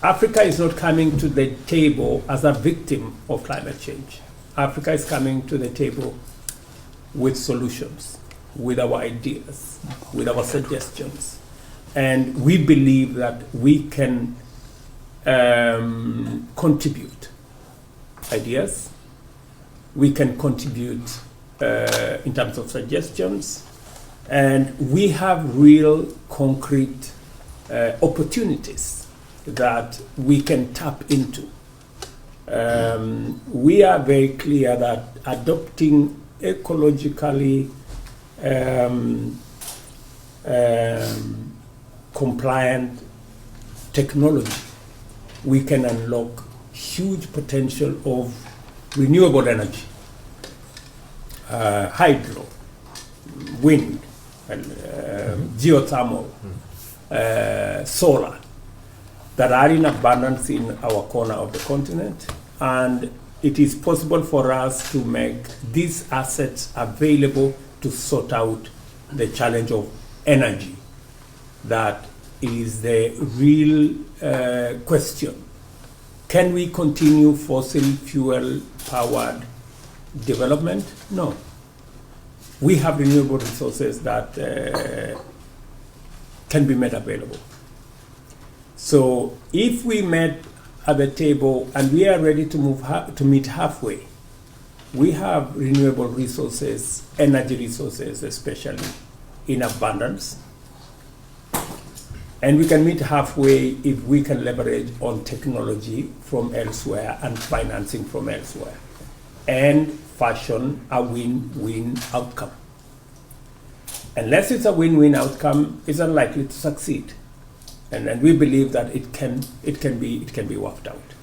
Africa is not coming to the table as a victim of climate change. Africa is coming to the table with solutions, with our ideas, with our suggestions. And we believe that we can contribute ideas, we can contribute in terms of suggestions, and we have real concrete opportunities that we can tap into. We are very clear that adopting ecologically compliant technology, we can unlock huge potential of renewable energy, hydro, wind, geothermal, solar, that are in abundance in our corner of the continent. And it is possible for us to make these assets available to sort out the challenge of energy. That is the real question. Can we continue fossil fuel powered development? No. We have renewable resources that can be made available. So if we met at the table and we are ready to meet halfway, we have renewable resources, energy resources especially, in abundance. And we can meet halfway if we can leverage on technology from elsewhere and financing from elsewhere, and fashion a win-win outcome. Unless it's a win-win outcome, it's unlikely to succeed. And we believe that it can be worked out.